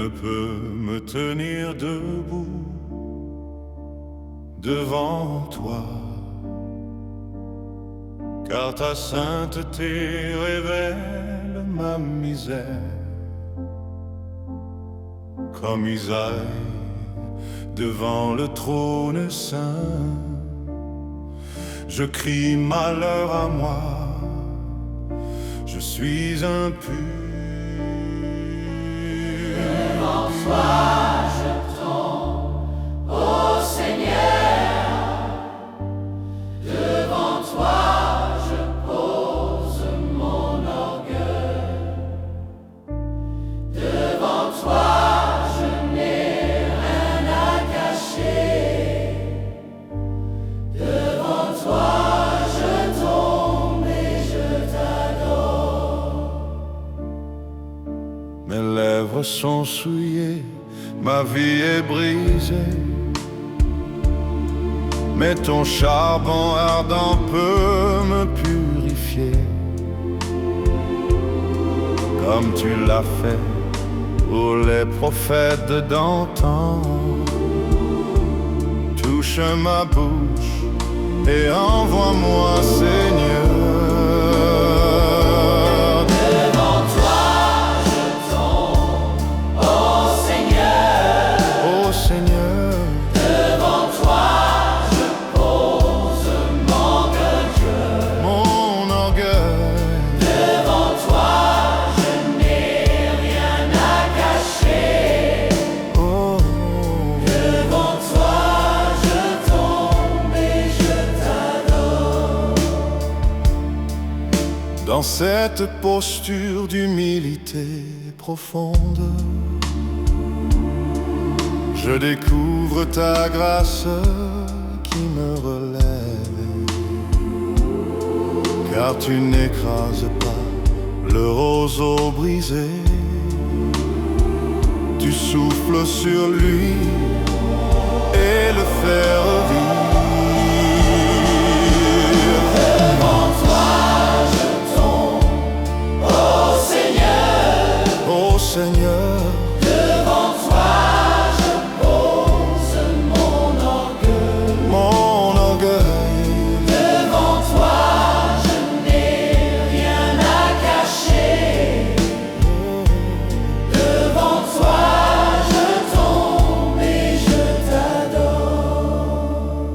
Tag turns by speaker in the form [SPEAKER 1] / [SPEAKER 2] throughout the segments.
[SPEAKER 1] ne peut me tenir debout devant toi, car ta sainteté révèle ma misère. Comme Isaïe devant le trône saint, je crie malheur à moi, je suis impur.
[SPEAKER 2] Devant toi je tombe, ô Seigneur. Devant toi je pose mon orgueil. Devant toi je n'ai rien à cacher. Devant toi je tombe et je t'adore.
[SPEAKER 1] Mes lèvres sont souillées, ma vie est brisée, mais ton charbon ardent peut me purifier, comme tu l'as fait pour les prophètes d'antan. Touche ma bouche et envoie-moi, Seigneur.
[SPEAKER 2] Devant toi je tombe, ô Seigneur.
[SPEAKER 1] Ô Seigneur,
[SPEAKER 2] Devant toi je pose mon
[SPEAKER 1] orgueil.
[SPEAKER 2] Devant toi je n'ai rien à cacher.
[SPEAKER 1] Oh,
[SPEAKER 2] Devant toi je tombe et je t'adore.
[SPEAKER 1] dans cette posture d'humilité profonde, je découvre ta grâce qui me relève, car tu n'écrases pas le roseau brisé. Tu souffles sur lui et le fais revivre.
[SPEAKER 2] Devant toi je tombe, ô Seigneur.
[SPEAKER 1] Ô Seigneur,
[SPEAKER 2] Devant toi je pose mon orgueil.
[SPEAKER 1] mon orgueil.
[SPEAKER 2] Devant toi je n'ai rien à cacher. Devant toi je tombe et je t'adore.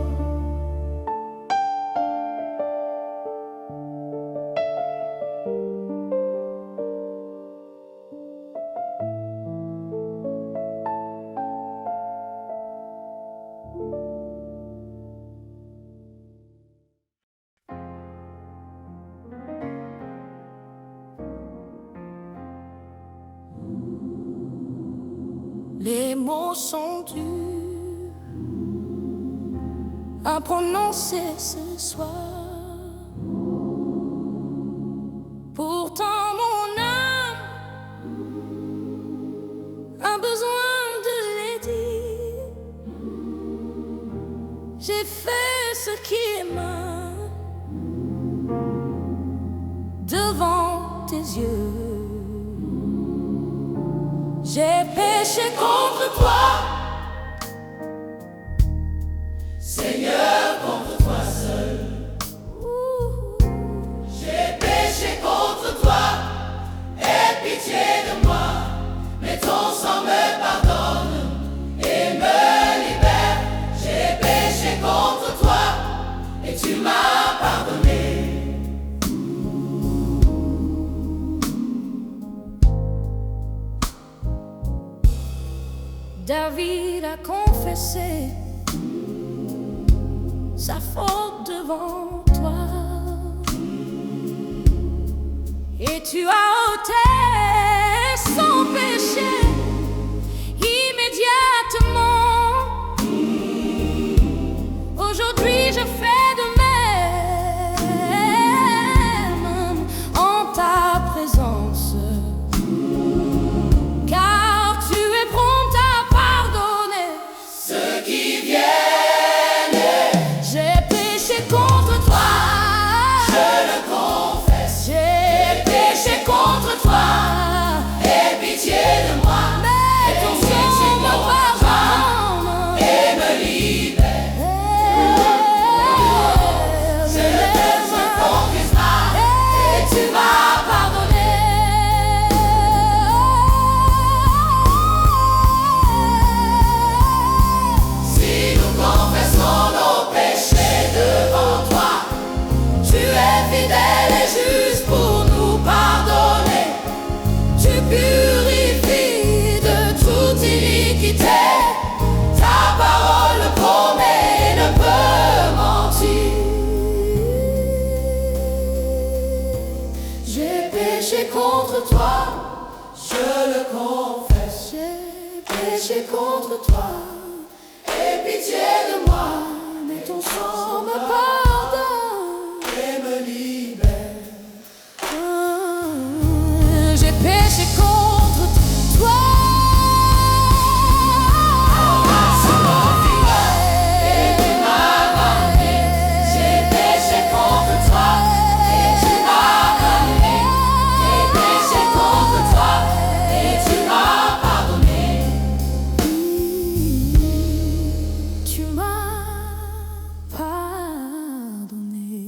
[SPEAKER 3] Les mots sont durs à prononcer ce soir. Pourtant mon âme a besoin de les dire. J'ai fait ce qui est mal devant tes yeux. J'ai péché contre toi,
[SPEAKER 2] Seigneur, contre toi seul. J'ai péché contre toi, aie pitié de moi. Mais ton sang me pardonne et me libère. J'ai péché contre toi et tu m'as pardonné.
[SPEAKER 3] David a confessé sa faute devant toi et tu as ôté son péché immédiatement. Aujourd'hui je fais de même en ta présence, car tu es prompt à pardonner
[SPEAKER 2] Ceux qui viennent,
[SPEAKER 3] J'ai péché contre toi,
[SPEAKER 2] je le confesse.
[SPEAKER 3] j'ai péché contre toi.
[SPEAKER 2] Aie pitié de moi.
[SPEAKER 3] sang me pardonne
[SPEAKER 2] et me libère.
[SPEAKER 3] J'ai péché contre toi.
[SPEAKER 2] Sur mon visage et tu m'as ramené. J'ai péché contre toi et tu m'as ramené. J'ai péché contre toi et tu m'as pardonné.
[SPEAKER 3] Tu m'as pardonné.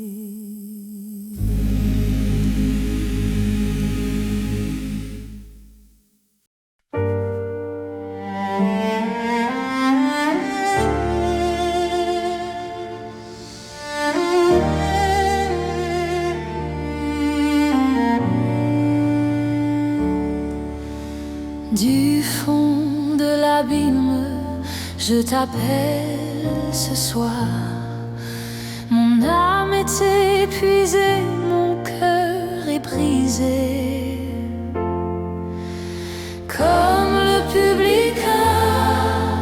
[SPEAKER 3] Du fond de l'abîme, je t'appelle ce soir. Mon âme est épuisée, mon cœur est brisé. Comme le publicain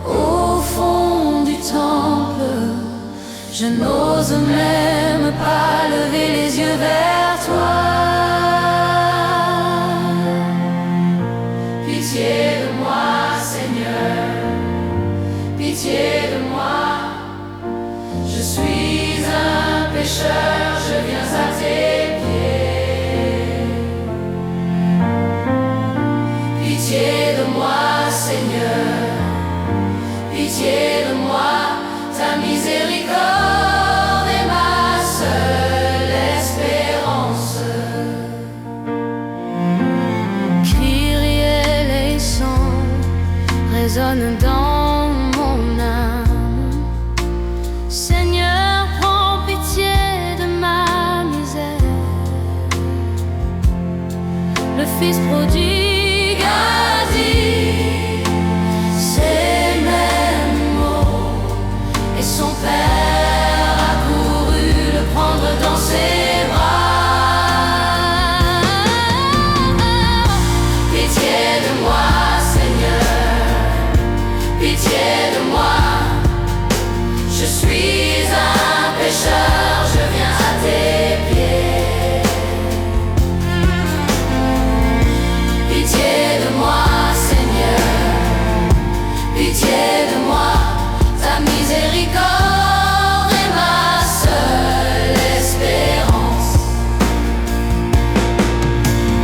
[SPEAKER 3] au fond du temple, je n'ose même pas lever les yeux vers toi.
[SPEAKER 2] Pitié de moi, Seigneur, pitié de moi. Je suis un pécheur, je viens à tes pieds. Pitié de moi, Seigneur, pitié de moi. Ta miséricorde est ma seule espérance.
[SPEAKER 3] Kyrie eleison résonne dans mon âme. Seigneur, prends pitié de ma misère. Le Fils prodigue a dit ces mêmes mots, et son Père a couru le prendre dans ses bras.
[SPEAKER 2] Pitié de moi, Seigneur, pitié de moi. Je suis un pécheur, je viens à tes pieds. Pitié de moi, Seigneur, pitié de moi. Ta miséricorde est ma seule espérance.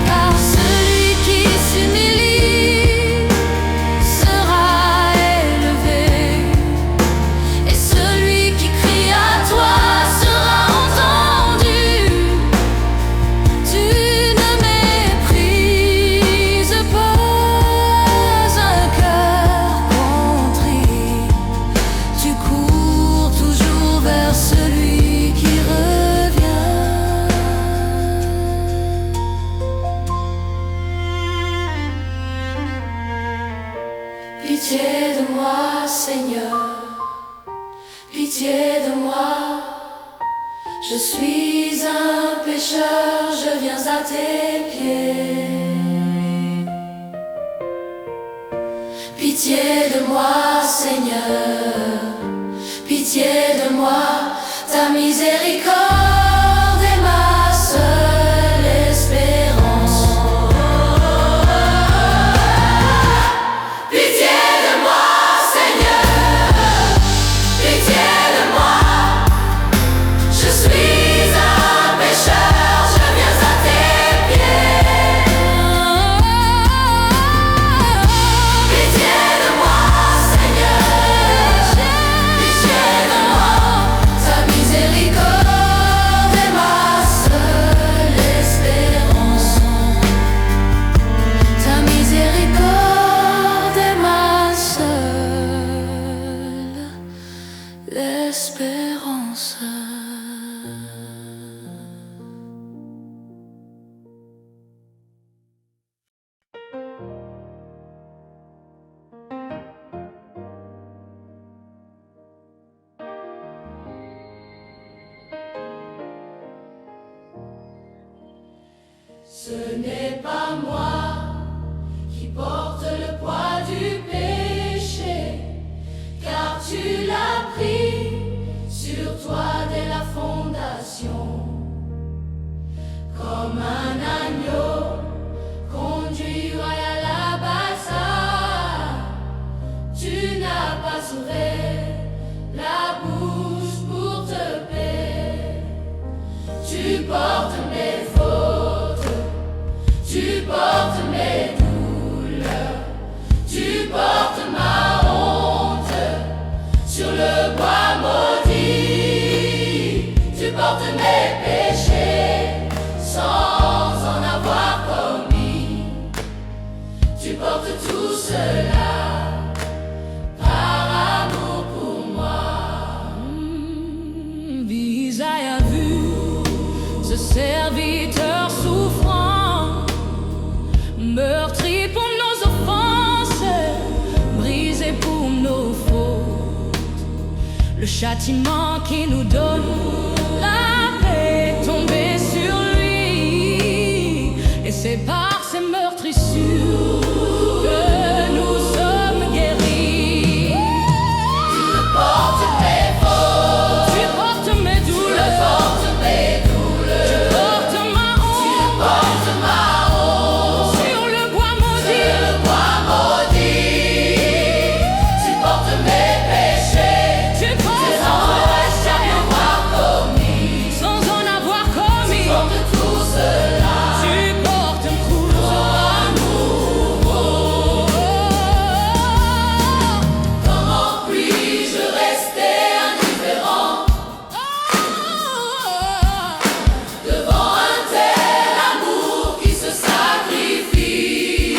[SPEAKER 3] Car celui qui s'humilie sera élevé, et celui qui crie à toi sera entendu. Tu ne méprises pas un cœur contrit. Tu cours toujours vers celui qui revient.
[SPEAKER 2] Pitié de moi, Seigneur, pitié de moi. Je suis un pécheur, je viens à tes pieds. Pitié de moi, Seigneur, pitié de moi. Ta miséricorde est ma seule espérance. Pitié de moi, Seigneur, pitié de moi. Je suis un pécheur, je viens à tes pieds. Pitié de moi, Seigneur, pitié de moi. Ta miséricorde est ma seule espérance.
[SPEAKER 3] Ta miséricorde est ma seule espérance.
[SPEAKER 2] Ce n'est pas moi qui porte le poids du péché, car tu l'as pris comme un agneau conduit à la bassa. Tu n'as pas ouvert la bouche pour te paix. Tu portes mes fautes, tu portes mes douleurs, tu portes ma honte sur le bois maudit. Tu portes mes péchés sans en avoir commis. Tu portes tout cela par amour pour moi.
[SPEAKER 3] Isaïe a vu ce serviteur souffrant, meurtri pour nos offenses, brisé pour nos fautes. Le châtiment qui nous donne la paix est tombé sur lui, et c'est par ces meurtrissures que nous sommes guéris.
[SPEAKER 2] Tu portes mes fautes,
[SPEAKER 3] Tu portes mes
[SPEAKER 2] tu
[SPEAKER 3] douleurs,
[SPEAKER 2] portes mes douleurs,
[SPEAKER 3] tu portes ma
[SPEAKER 2] tu
[SPEAKER 3] honte
[SPEAKER 2] portes ma honte
[SPEAKER 3] sur le bois maudit.
[SPEAKER 2] sur le bois maudit. Tu portes mes péchés
[SPEAKER 3] Tu portes
[SPEAKER 2] sans en avoir commis.
[SPEAKER 3] sans en avoir commis.
[SPEAKER 2] Tu portes tout cela
[SPEAKER 3] Tu portes tout
[SPEAKER 2] Comment puis-je rester indifférent devant un tel amour qui se sacrifie?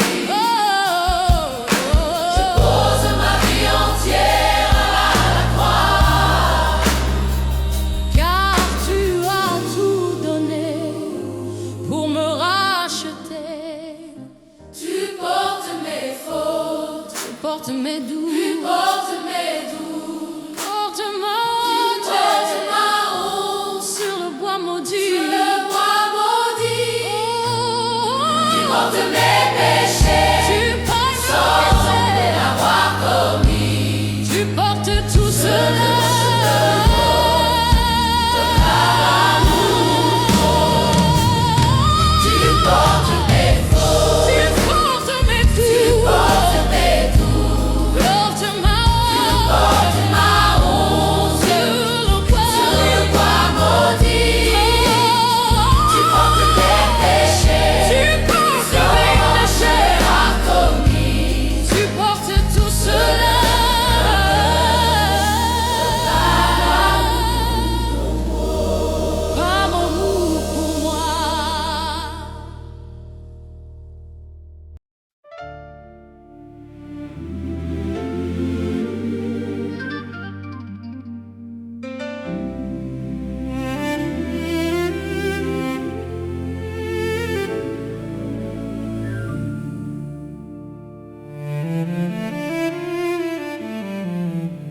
[SPEAKER 2] Je pose ma vie entière à la croix.
[SPEAKER 3] Car tu as tout donné pour me racheter.
[SPEAKER 2] Tu portes mes fautes,
[SPEAKER 3] Tu portes mes
[SPEAKER 2] tu
[SPEAKER 3] douleurs,
[SPEAKER 2] portes mes douleurs,
[SPEAKER 3] porte
[SPEAKER 2] tu portes
[SPEAKER 3] ma
[SPEAKER 2] ma honte
[SPEAKER 3] honte sur le bois maudit.
[SPEAKER 2] sur le bois maudit. Tu
[SPEAKER 3] Oh,
[SPEAKER 2] portes mes péchés
[SPEAKER 3] tu portes
[SPEAKER 2] sans
[SPEAKER 3] mes
[SPEAKER 2] en avoir commis.
[SPEAKER 3] Tu portes tout cela.
[SPEAKER 2] Tu portes mes fautes,
[SPEAKER 3] Tu portes mes
[SPEAKER 2] tu
[SPEAKER 3] douleurs,
[SPEAKER 2] portes mes douleurs,
[SPEAKER 3] porte ma
[SPEAKER 2] portes ma honte
[SPEAKER 3] sur le bois.
[SPEAKER 2] sur le bois maudit. Tu portes mes péchés
[SPEAKER 3] Tu portes
[SPEAKER 2] sans
[SPEAKER 3] mes
[SPEAKER 2] en
[SPEAKER 3] péchés.
[SPEAKER 2] avoir commis.
[SPEAKER 3] Tu portes tout cela. Par amour pour moi.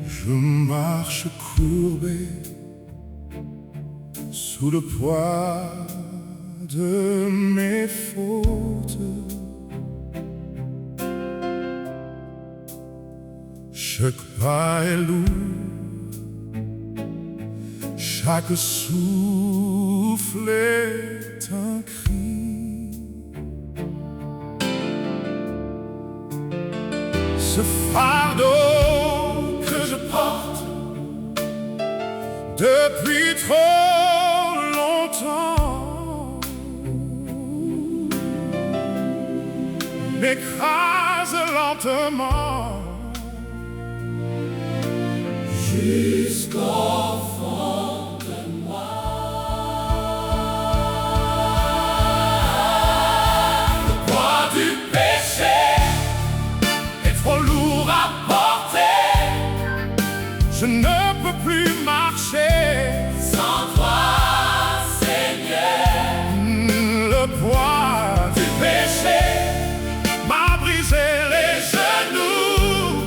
[SPEAKER 1] Je marche courbé sous le poids de mes fautes. Chaque pas est lourd, chaque souffle est un cri. Ce fardeau que je porte depuis trop longtemps m'écrase lentement jusqu'au fond de moi. Le poids du péché est trop lourd à porter. Je ne peux plus marcher
[SPEAKER 2] Sans toi, Seigneur,
[SPEAKER 1] le poids du péché m'a brisé les genoux,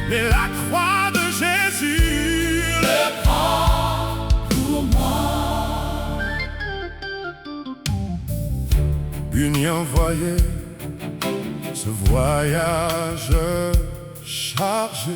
[SPEAKER 1] mais la croix de Jésus le prend pour moi. Une envoyé ce voyage chargé